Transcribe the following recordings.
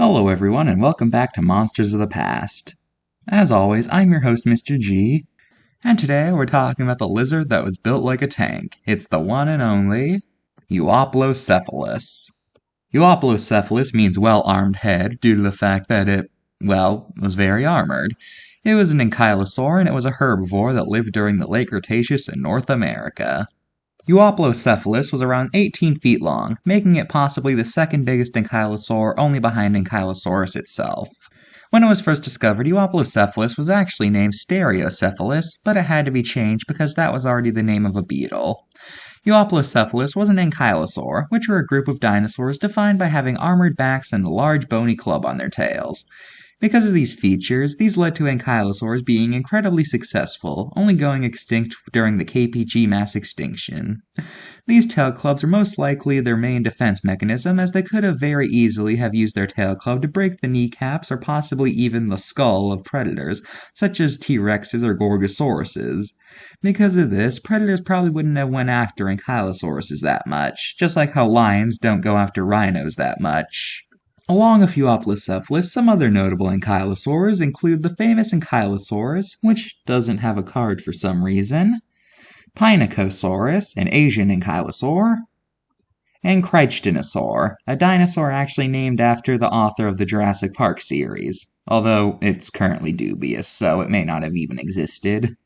Hello everyone and welcome back to Monsters of the Past. As always, I'm your host Mr. G, and today we're talking about the lizard that was built like a tank. It's the one and only Euoplocephalus. Euoplocephalus means well-armed head due to the fact that it, was very armored. It was an ankylosaur and it was a herbivore that lived during the late Cretaceous in North America. Euoplocephalus was around 18 feet long, making it possibly the second biggest ankylosaur, only behind Ankylosaurus itself. When it was first discovered, Euoplocephalus was actually named 36.Euoplocephalus, but it had to be changed because that was already the name of a beetle. Euoplocephalus was an ankylosaur, which were a group of dinosaurs defined by having armored backs and a large bony club on their tails. Because of these features, these led to ankylosaurs being incredibly successful, only going extinct during the KPG mass extinction. These tail clubs are most likely their main defense mechanism, as they could have very easily have used their tail club to break the kneecaps or possibly even the skull of predators, such as T-Rexes or Gorgosauruses. Because of this, predators probably wouldn't have went after ankylosauruses that much, just like how lions don't go after rhinos that much. Along with Euoplocephalus, some other notable ankylosaurs include the famous Ankylosaurus, which doesn't have a card for some reason, Pinacosaurus, an Asian ankylosaur, and Crichtenosaur, a dinosaur actually named after the author of the Jurassic Park series, although it's currently dubious, so it may not have even existed.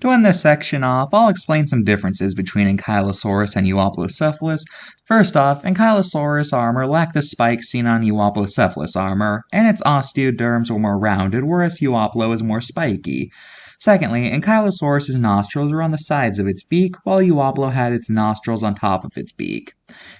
To end this section off, I'll explain some differences between Ankylosaurus and Euoplocephalus. First off, Ankylosaurus armor lacked the spikes seen on Euoplocephalus armor, and its osteoderms were more rounded, whereas Euoplo is more spiky. Secondly, Ankylosaurus's nostrils were on the sides of its beak, while Euoplo had its nostrils on top of its beak.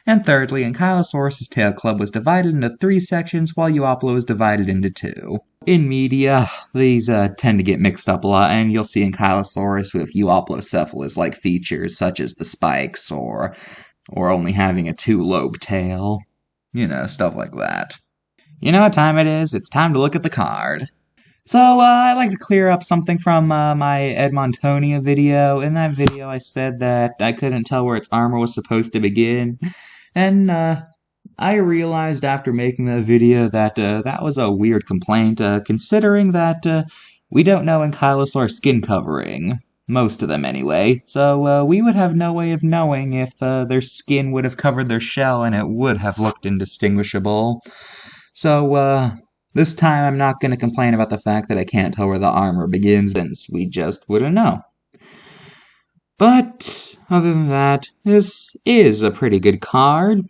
And thirdly, Ankylosaurus's tail club was divided into 3 sections, while Euoplo was divided into 2. In media, these tend to get mixed up a lot, and you'll see Ankylosaurus with Euoplocephalus-like features, such as the spikes, or only having a 2-lobe tail. Stuff like that. You know what time it is? It's time to look at the card. So, I'd like to clear up something from my Edmontonia video. In that video, I said that I couldn't tell where its armor was supposed to begin, and, I realized after making the video that that was a weird complaint, considering that we don't know Ankylosaur skin covering. Most of them, anyway. So we would have no way of knowing if their skin would have covered their shell and it would have looked indistinguishable. So, this time I'm not going to complain about the fact that I can't tell where the armor begins, since we just wouldn't know. But, other than that, this is a pretty good card.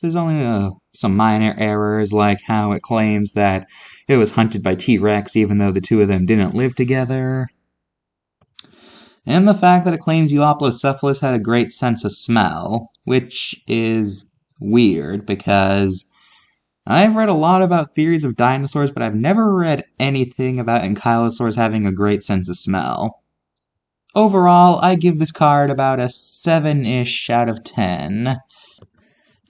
There's only some minor errors, like how it claims that it was hunted by T-Rex even though the two of them didn't live together. And the fact that it claims Euoplocephalus had a great sense of smell, which is weird because I've read a lot about theories of dinosaurs, but I've never read anything about ankylosaurs having a great sense of smell. Overall, I give this card about a 7-ish out of 10.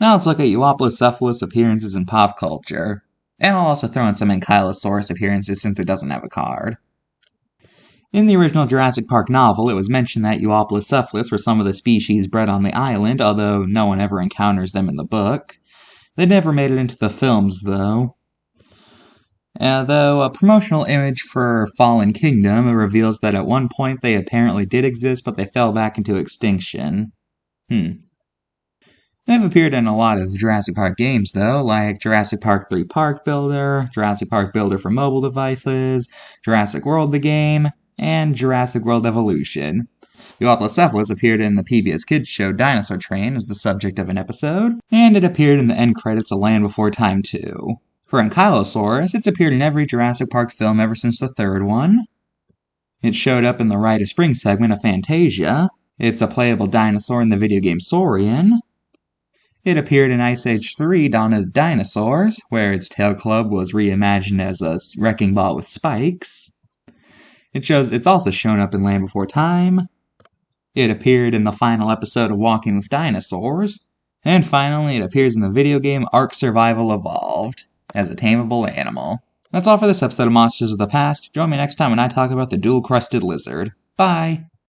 Now let's look at Euoplocephalus appearances in pop culture. And I'll also throw in some Ankylosaurus appearances since it doesn't have a card. In the original Jurassic Park novel, it was mentioned that Euoplocephalus were some of the species bred on the island, although no one ever encounters them in the book. They never made it into the films, though. Though a promotional image for Fallen Kingdom reveals that at one point they apparently did exist, but they fell back into extinction. They've appeared in a lot of Jurassic Park games, though, like Jurassic Park 3 Park Builder, Jurassic Park Builder for mobile devices, Jurassic World the game, and Jurassic World Evolution. Euoplocephalus appeared in the PBS Kids show Dinosaur Train as the subject of an episode, and it appeared in the end credits of Land Before Time 2. For Ankylosaurus, it's appeared in every Jurassic Park film ever since the 3rd one. It showed up in the Rite of Spring segment of Fantasia. It's a playable dinosaur in the video game Saurian. It appeared in Ice Age 3 Dawn of the Dinosaurs, where its tail club was reimagined as a wrecking ball with spikes. It's also shown up in Land Before Time. It appeared in the final episode of Walking with Dinosaurs. And finally, it appears in the video game Ark Survival Evolved, as a tameable animal. That's all for this episode of Monsters of the Past. Join me next time when I talk about the dual-crested lizard. Bye!